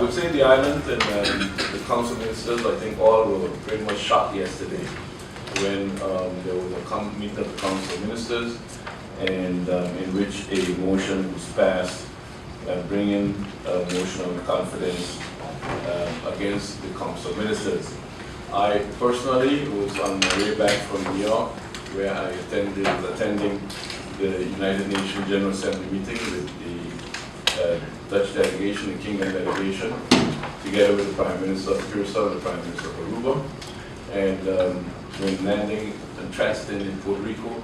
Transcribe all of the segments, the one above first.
would say the island and the council ministers, I think all were pretty much shocked yesterday when there was a meeting of the council ministers, and in which a motion was passed bringing a motion of confidence against the council ministers. I personally was on my way back from New York, where I was attending the United Nations General Assembly meeting with the Dutch delegation, the Kingdom delegation, together with the Prime Minister of Curacao and the Prime Minister of Aruba. And when landing and transiting in Puerto Rico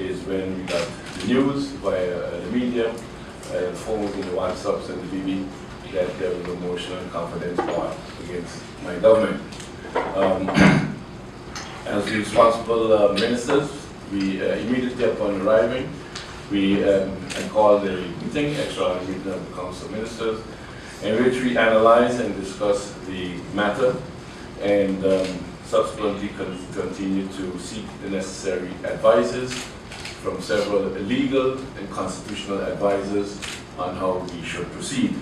is when we got the news via the media, phones and the WhatsApps and the BB, that there was a motion of confidence brought against my government. As the responsible ministers, we immediately upon arriving, I called a meeting, extraordinary meeting of the Council of Ministers, in which we analyzed and discussed the matter, and subsequently continued to seek the necessary advices from several legal and constitutional advisors on how we should proceed.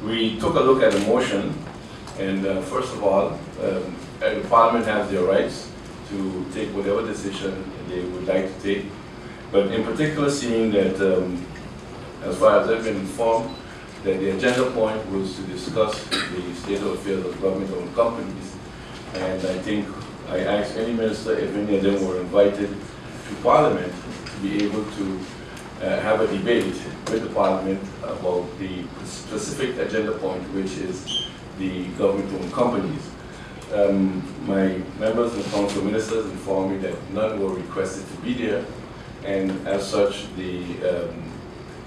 We took a look at the motion, and first of all, the Parliament has their rights to take whatever decision they would like to take, but in particular seeing that, as far as I've been informed, that the agenda point was to discuss the state of affairs of government-owned companies, and I think I asked any minister if any of them were invited to Parliament to be able to have a debate with the Parliament about the specific agenda point, which is the government-owned companies. My members and council ministers informed me that none were requested to be there, and as such, the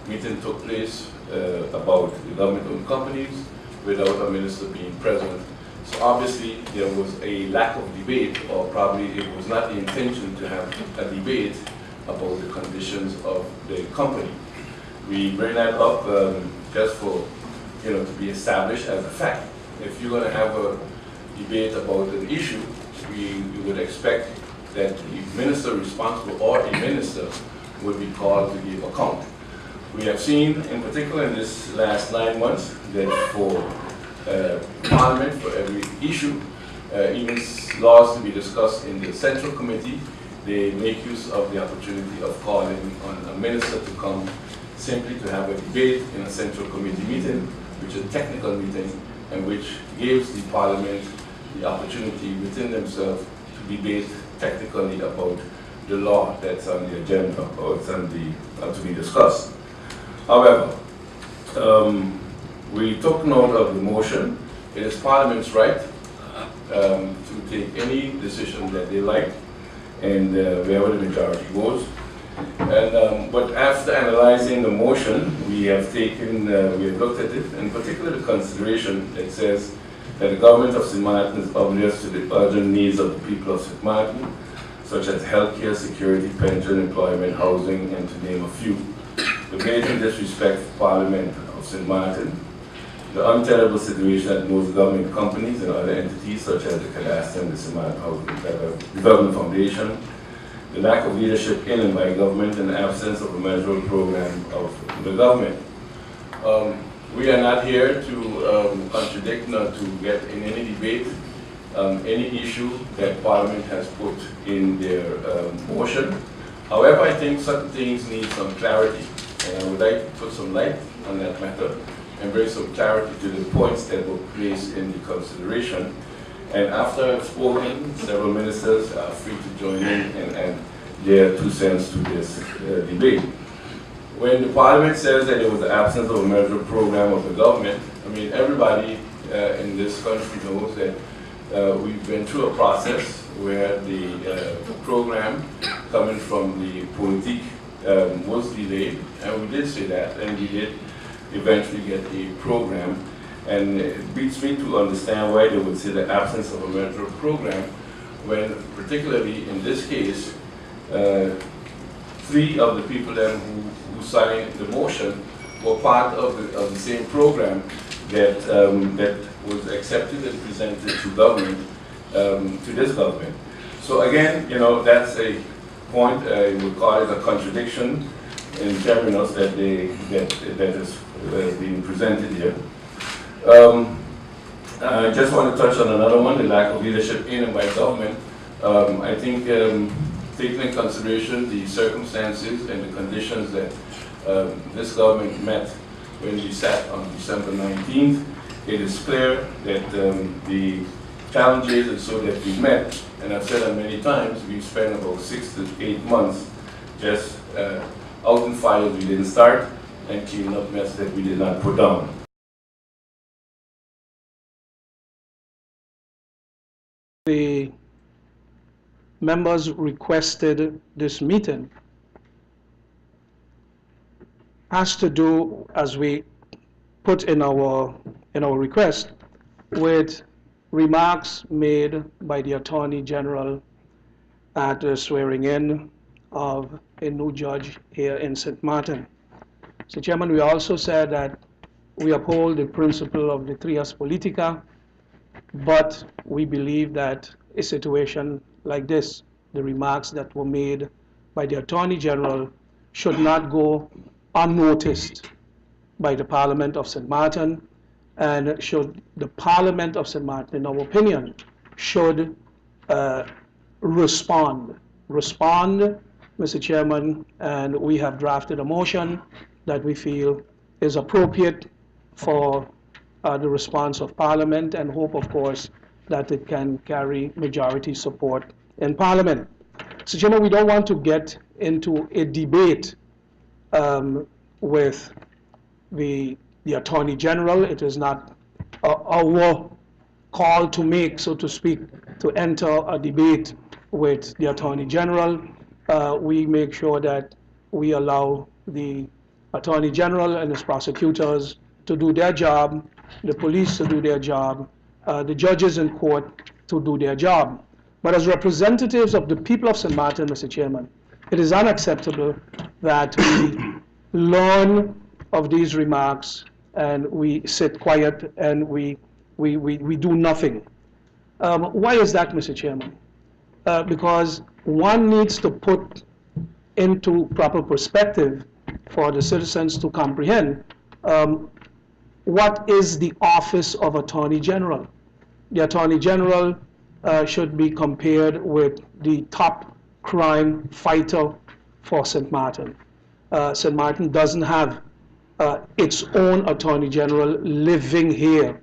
meeting took place about the government-owned companies without a minister being present. So obviously, there was a lack of debate, or probably it was not the intention to have a debate about the conditions of the company. We bring that up just for, to be established as a fact. If you're going to have a debate about an issue, we would expect that the minister responsible or a minister would be called to give account. We have seen, in particular in this last 9 months, that for Parliament, for every issue, even laws to be discussed in the Central Committee, they make use of the opportunity of calling on a minister to come simply to have a debate in a Central Committee meeting, which is a technical meeting, and which gives the Parliament the opportunity within themselves to debate technically about the law that's on the agenda, or it's on the, to be discussed. However, we took note of the motion. It is Parliament's right to take any decision that they like, and wherever the majority goes. And but after analyzing the motion, we have looked at it, in particular the consideration that says that the government of St. Martin is oblivious to the urgent needs of the people of St. Martin, such as healthcare, security, pension, employment, housing, and to name a few. The blatant disrespect for Parliament of St. Martin, the untenable situation at most government companies and other entities such as the Cadastre and the St. Martin Housing Development Foundation, the lack of leadership in and by government, and the absence of a measurable program of the government. We are not here to contradict nor to get in any debate any issue that Parliament has put in their motion. However, I think certain things need some clarity, and I would like to put some light on that matter and bring some clarity to the points that were placed in the consideration. And after I've spoken, several ministers are free to join in and add their 2 cents to this debate. When the Parliament says that there was the absence of a measurable program of the government, I mean, everybody in this country knows that we've been through a process where the program coming from the politique was delayed, and we did say that, and we did eventually get a program. And it beats me to understand why they would say the absence of a measurable program when, particularly in this case, 3 of the people then who signed the motion were part of the same program that that was accepted and presented to government, to this government. So again, that's a point. I would call it a contradiction in terminals that is being presented here. Um, I just want to touch on another one, the lack of leadership in and by government. I think taking into consideration the circumstances and the conditions that this government met when we sat on December 19th, it is clear that the challenges and so that we met, and I've said that many times, we spent about 6 to 8 months just out in files we didn't start and cleaning up mess that we did not put down. The members requested this meeting has to do, as we put in our request, with remarks made by the Attorney General at the swearing in of a new judge here in St. Martin. So, Chairman, we also said that we uphold the principle of the trias politica, but we believe that a situation like this, the remarks that were made by the Attorney General, should not go unnoticed by the Parliament of St. Martin, and should the Parliament of St. Martin, in our opinion, should respond, Mr. Chairman, and we have drafted a motion that we feel is appropriate for the response of Parliament, and hope, of course, that it can carry majority support in Parliament. So, Chairman, we don't want to get into a debate with the Attorney General. It is not our call to make, so to speak, to enter a debate with the Attorney General. We make sure that we allow the Attorney General and his prosecutors to do their job, the police to do their job, the judges in court to do their job. But as representatives of the people of St. Martin, Mr. Chairman, it is unacceptable that we learn of these remarks and we sit quiet and we do nothing. Why is that, Mr. Chairman? Because one needs to put into proper perspective for the citizens to comprehend what is the office of Attorney General. The Attorney General should be compared with the top crime fighter for St. Martin. St. Martin doesn't have its own Attorney General living here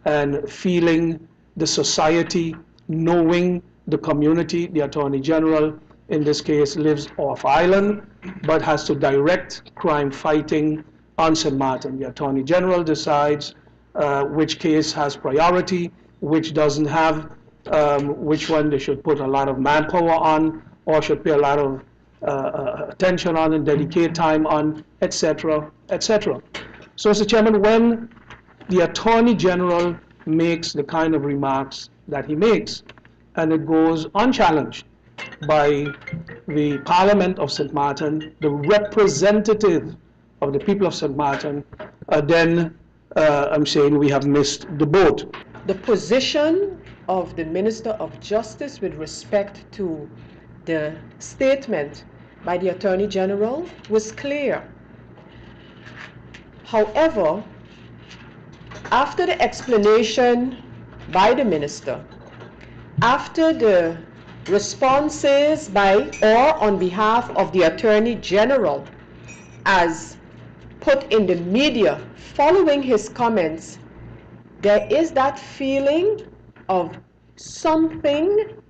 and feeling the society, knowing the community. The Attorney General, in this case, lives off island, but has to direct crime fighting on St. Martin. The Attorney General decides which case has priority, which doesn't have, which one they should put a lot of manpower on, or should pay a lot of attention on and dedicate time on, etc., etc. So, Mr. Chairman, when the Attorney General makes the kind of remarks that he makes, and it goes unchallenged by the Parliament of St. Martin, the representative of the people of St. Martin, then I'm saying we have missed the boat. The position of the Minister of Justice with respect to the statement by the Attorney General was clear. However, after the explanation by the Minister, after the responses by or on behalf of the Attorney General as put in the media following his comments, there is that feeling of something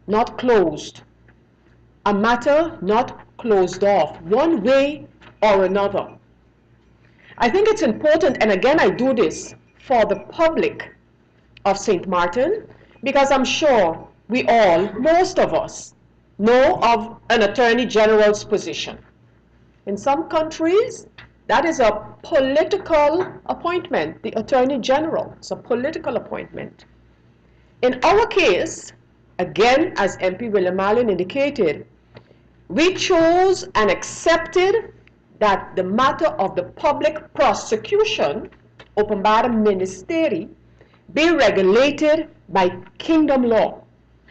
not closed, a matter not closed off, one way or another. I think it's important, and again I do this for the public of St. Martin, because I'm sure we all, most of us, know of an Attorney General's position. In some countries, that is a political appointment. The Attorney General is a political appointment. In our case, again, as MP William Allen indicated, we chose and accepted that the matter of the public prosecution, openbare ministeri, be regulated by kingdom law.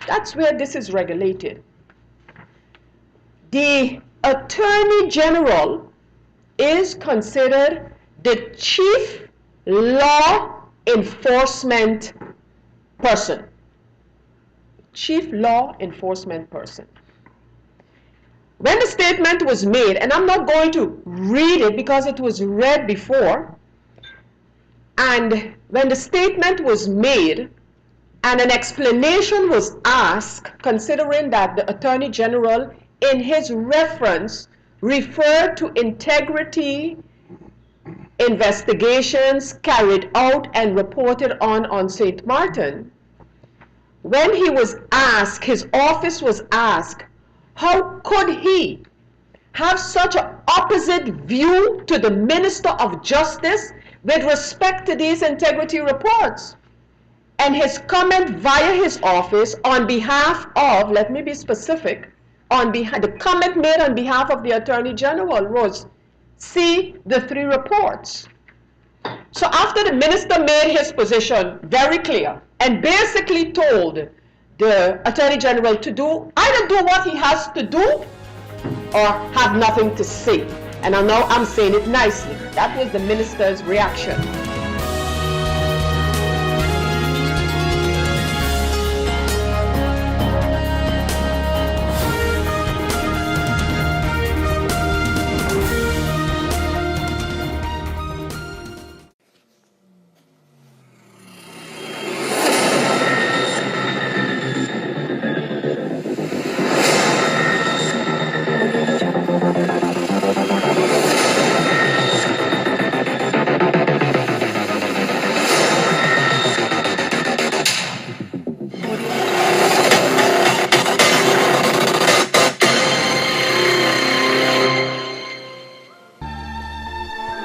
That's where this is regulated. The Attorney General is considered the chief law enforcement person. Chief law enforcement person. When the statement was made, and I'm not going to read it because it was read before, and when the statement was made and an explanation was asked, considering that the Attorney General in his reference referred to integrity investigations carried out and reported on St. Martin, when he was asked, his office was asked, how could he have such an opposite view to the Minister of Justice with respect to these integrity reports? And his comment via his office on behalf of, let me be specific, the comment made on behalf of the Attorney General was, see the 3 reports. So after the minister made his position very clear and basically told the Attorney General to do, either do what he has to do or have nothing to say. And I know I'm saying it nicely. That was the minister's reaction.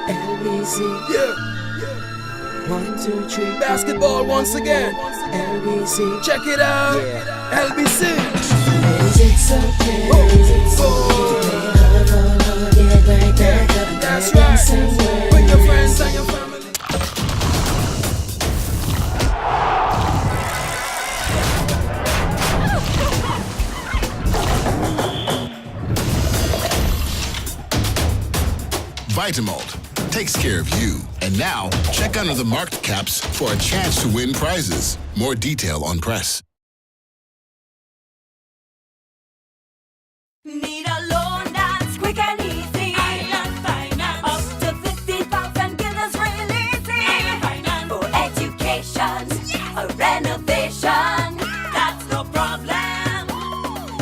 LBC. Yeah. 1, 2, 3. Basketball once again. LBC. Check it out. Yeah. LBC. It's okay. Get right back up. That's right. Bring your friends and your family. Vitamalt takes care of you. And now, check under the marked caps for a chance to win prizes. More detail on press. Need a loan that's quick and easy. Island Finance. Up to 50,000 guineas really easy. Island Finance. For education, a renovation. That's no problem.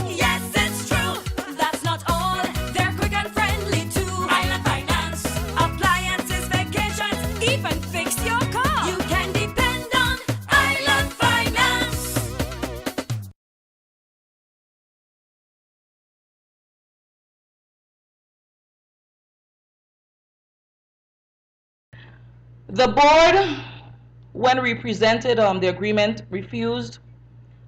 Yes, it's true. That's not all. They're quick and friendly too. Island Finance. Appliances, vacations, even fix your car. You can depend on Island Finance. The board, when we presented the agreement, refused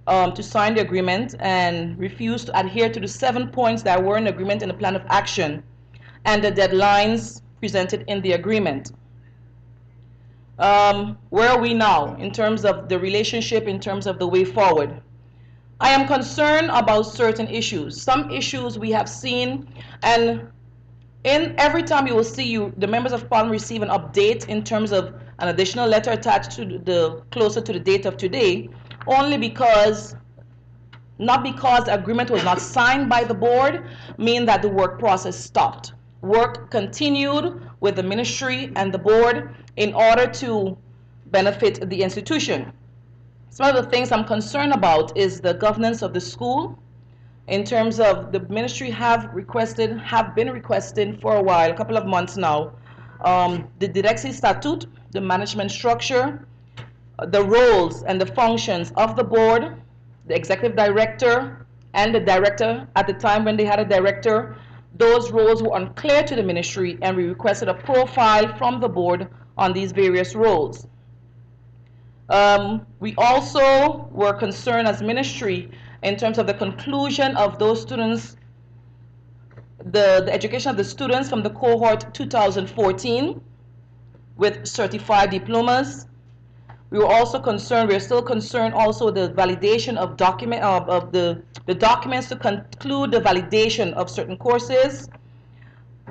to sign the agreement and refused to adhere to the 7 points that were in the agreement in the plan of action and the deadlines presented in the agreement. Where are we now in terms of the relationship, in terms of the way forward? I am concerned about certain issues. Some issues we have seen, and every time you will see the members of parliament receive an update in terms of an additional letter attached to closer to the date of today, only because, not because the agreement was not signed by the board, mean that the work process stopped. Work continued with the ministry and the board in order to benefit the institution. Some of the things I'm concerned about is the governance of the school, in terms of the ministry have been requesting for a while, a couple of months now, the Direccy Statute, the management structure, the roles and the functions of the board, the executive director, and the director at the time when they had a director. Those roles were unclear to the ministry, and we requested a profile from the board on these various roles. We also were concerned as ministry in terms of the conclusion of those students, the education of the students from the cohort 2014 with certified diplomas. We were also concerned, we're still concerned also the validation of the documents to conclude the validation of certain courses,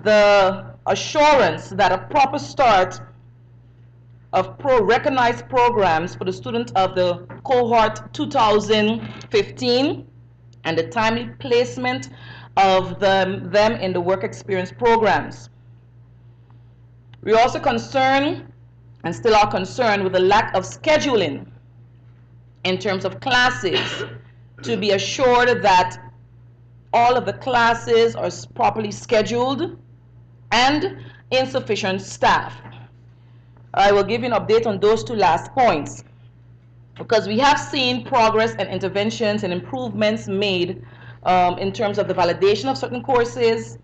the assurance that a proper start of recognized programs for the students of the cohort 2015 and the timely placement of them in the work experience programs. We are also concerned, and still are concerned, with the lack of scheduling in terms of classes to be assured that all of the classes are properly scheduled and insufficient staff. I will give you an update on those two last points because we have seen progress and interventions and improvements made in terms of the validation of certain courses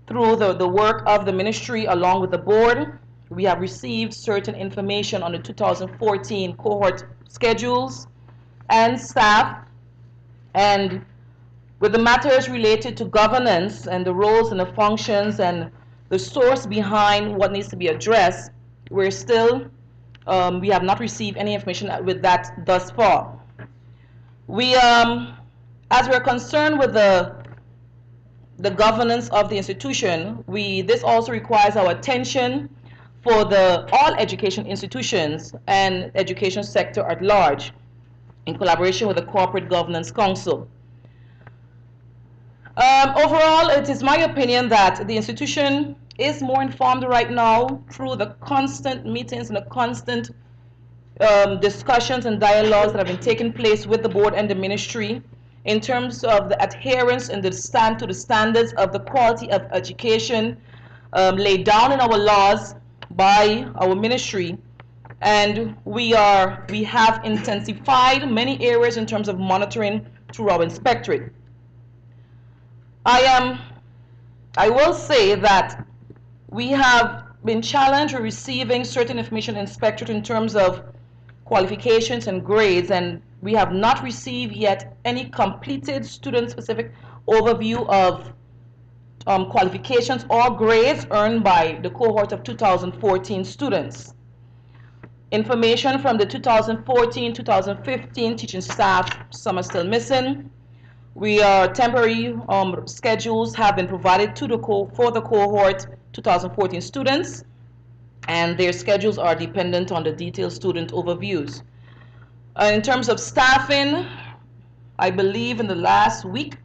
through the work of the ministry along with the board. We have received certain information on the 2014 cohort schedules and staff, and with the matters related to governance and the roles and the functions and the source behind what needs to be addressed, we're still, we have not received any information with that thus far. We, as we're concerned with the governance of the institution, this also requires our attention for all education institutions and education sector at large in collaboration with the Corporate Governance Council. Overall, it is my opinion that the institution is more informed right now through the constant meetings and the constant discussions and dialogues that have been taking place with the board and the ministry in terms of the adherence and to the standards of the quality of education laid down in our laws by our ministry. And we have intensified many areas in terms of monitoring through our inspectorate. I will say that we have been challenged with receiving certain information inspectorate in terms of qualifications and grades, and we have not received yet any completed student-specific overview of qualifications or grades earned by the cohort of 2014 students. Information from the 2014-2015 teaching staff, some are still missing. Temporary schedules have been provided for the cohort 2014 students, and their schedules are dependent on the detailed student overviews. In terms of staffing, I believe in the last week,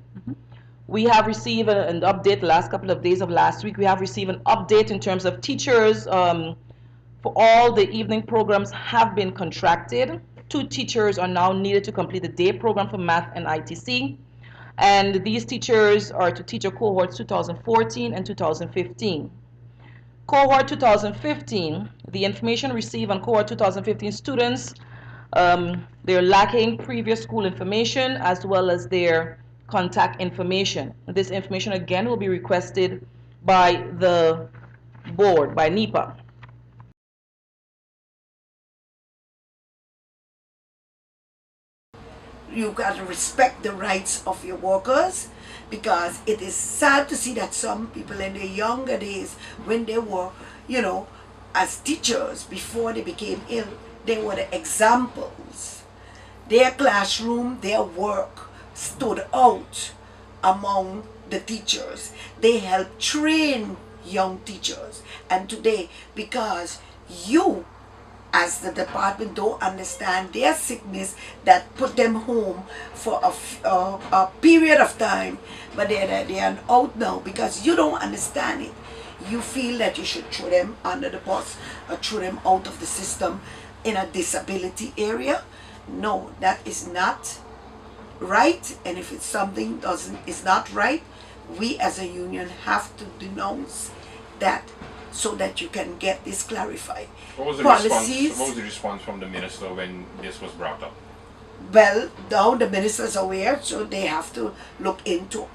we have received an update, the last couple of days of last week, we have received an update in terms of teachers for all the evening programs have been contracted. 2 teachers are now needed to complete the day program for math and ITC. And these teachers are to teach cohorts 2014 and 2015. Cohort 2015, the information received on cohort 2015 students, they're lacking previous school information as well as their contact information. This information again will be requested by the board, by NEPA. You got to respect the rights of your workers, because it is sad to see that some people in their younger days, when they were, as teachers before they became ill, they were the examples. Their classroom, their work stood out among the teachers. They helped train young teachers. And today, because you as the department don't understand their sickness that put them home for a period of time, but they are out now because you don't understand it. You feel that you should throw them under the bus or throw them out of the system in a disability area. No, that is not right. And if it's something is not right, we as a union have to denounce that so that you can get this clarified. What was the response from the minister when this was brought up? Well, now the minister is aware, so they have to look into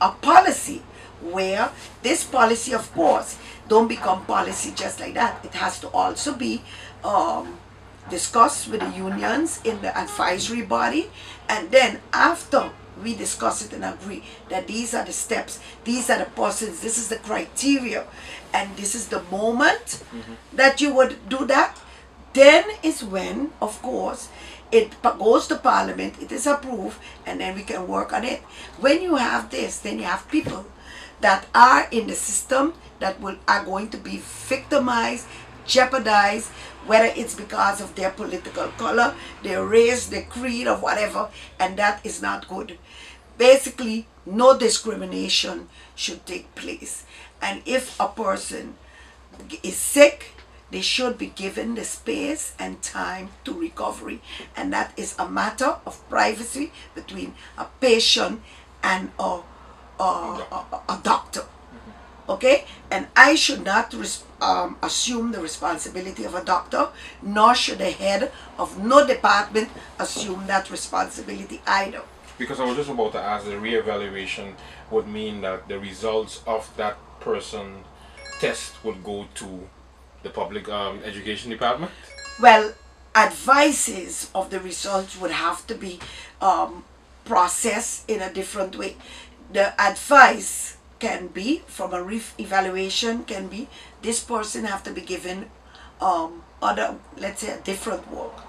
a policy where this policy, of course, don't become policy just like that. It has to also be discussed with the unions in the advisory body, and then after we discuss it and agree that these are the steps, these are the persons, this is the criteria, and this is the moment that you would do that, then is when, of course, it goes to Parliament, it is approved, and then we can work on it. When you have this, then you have people that are in the system that are going to be victimized jeopardized, whether it's because of their political color, their race, their creed, or whatever, and that is not good. Basically, no discrimination should take place. And if a person is sick, they should be given the space and time to recovery. And that is a matter of privacy between a patient and a doctor. Okay? And I should not assume the responsibility of a doctor, nor should the head of no department assume that responsibility either. Because I was just about to ask, the reevaluation would mean that the results of that person test would go to the public education department? Well, advices of the results would have to be processed in a different way. The advice can be, from a evaluation, can be, this person have to be given other, let's say, a different work.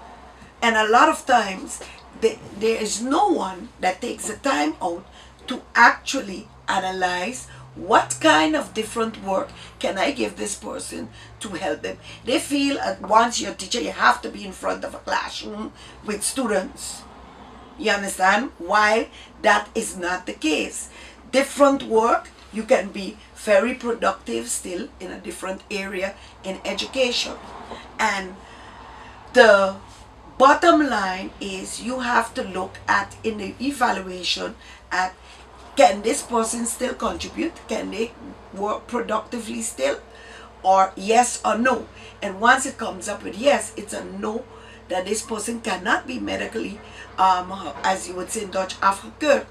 And a lot of times, there is no one that takes the time out to actually analyze what kind of different work can I give this person to help them. They feel once you're a teacher, you have to be in front of a classroom with students. You understand? While that is not the case. Different work, you can be very productive still in a different area in education. And the bottom line is you have to look at, in the evaluation, at can this person still contribute? Can they work productively still? Or yes or no? And once it comes up with yes, it's a no, that this person cannot be medically, as you would say in Dutch, afgekeurd.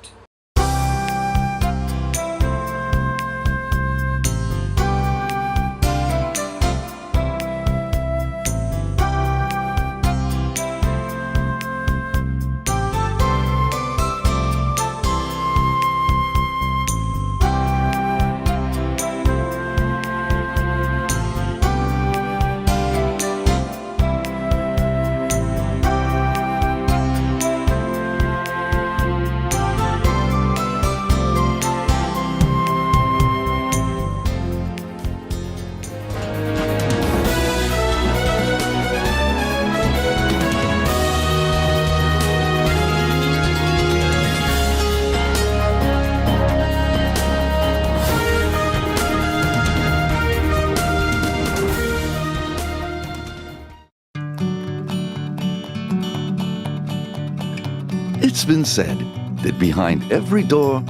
It's been said that behind every door,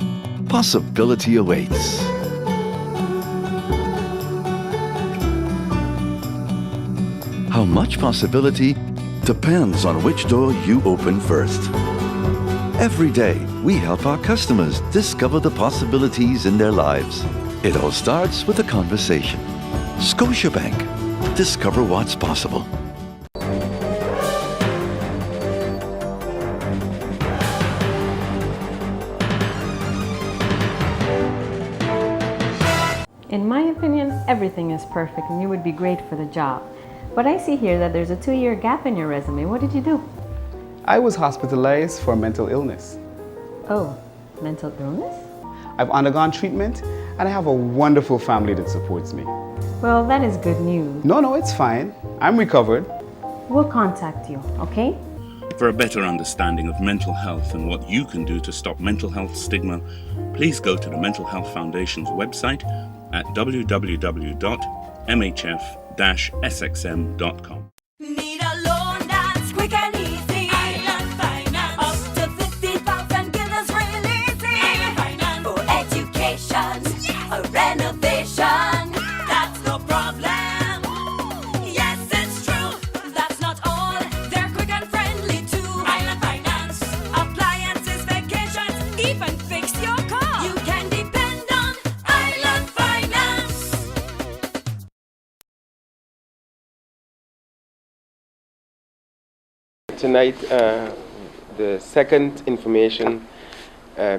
possibility awaits. How much possibility depends on which door you open first. Every day, we help our customers discover the possibilities in their lives. It all starts with a conversation. Scotiabank. Discover what's possible. In my opinion, everything is perfect and you would be great for the job. But I see here that there's a 2-year gap in your resume. What did you do? I was hospitalized for mental illness. Oh, mental illness? I've undergone treatment and I have a wonderful family that supports me. Well, that is good news. No, it's fine. I'm recovered. We'll contact you, okay? For a better understanding of mental health and what you can do to stop mental health stigma, please go to the Mental Health Foundation's website at www.mhf-sxm.com. Need a loan that's quick and easy. Island Finance. Up to 50,000 guineas real easy. Island Finance. For education, a renovation. That's no problem. Yes, it's true. That's not all. They're quick and friendly too. Island Finance. Appliances, vacations, even fix your car. You can depend on Island Finance. Tonight, the second information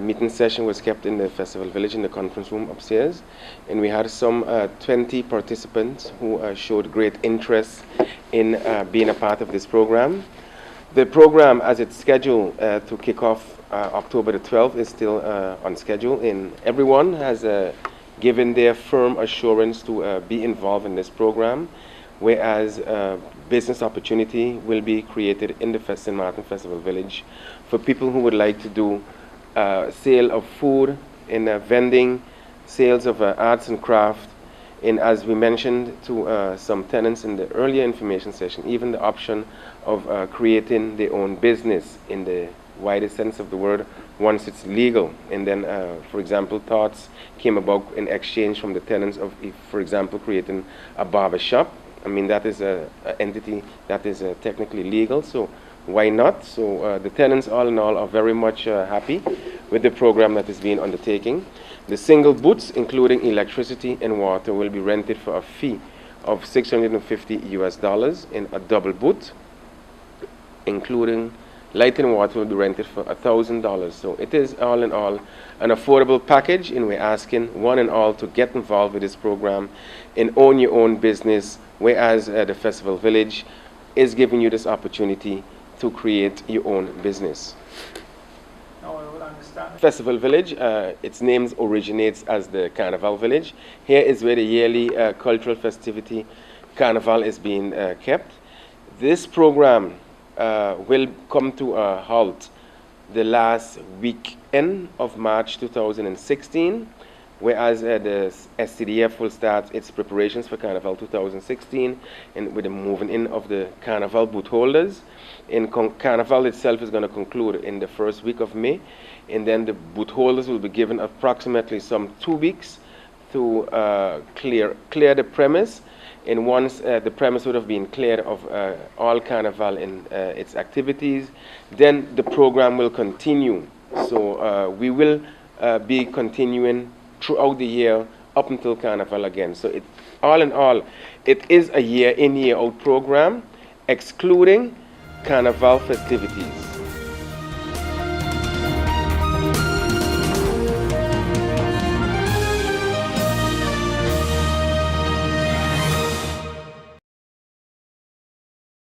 meeting session was kept in the Festival Village in the conference room upstairs, and we had some 20 participants who showed great interest in being a part of this program. The program, as it's scheduled to kick off October the 12th, is still on schedule, and everyone has given their firm assurance to be involved in this program. whereas business opportunity will be created in the St. Martin Festival Village for people who would like to do sale of food, in vending, sales of arts and craft, and as we mentioned to some tenants in the earlier information session, even the option of creating their own business in the widest sense of the word once it's legal. And then, for example, thoughts came about in exchange from the tenants of, if, for example, creating a barber shop. I mean, that is an entity that is technically legal, so why not? So the tenants, all in all, are very much happy with the program that is being undertaken. The single booths, including electricity and water, will be rented for a fee of $650 in a double booth, including light and water will be rented for $1,000. So it is, all in all, an affordable package, and we're asking one and all to get involved with this program and own your own business, whereas the Festival Village is giving you this opportunity to create your own business. Now I will understand. Festival Village, its name originates as the Carnival Village. Here is where the yearly cultural festivity Carnival is being kept. This program will come to a halt the last weekend of March 2016, whereas the SCDF will start its preparations for Carnival 2016 and with the moving in of the Carnival booth holders. And Carnival itself is going to conclude in the first week of May, and then the booth holders will be given approximately some 2 weeks to clear the premise. And once the premise would have been cleared of all Carnival and its activities, then the program will continue. So we will be continuing throughout the year up until Carnival again. So it, all in all, it is a year in, year out program, excluding Carnival festivities.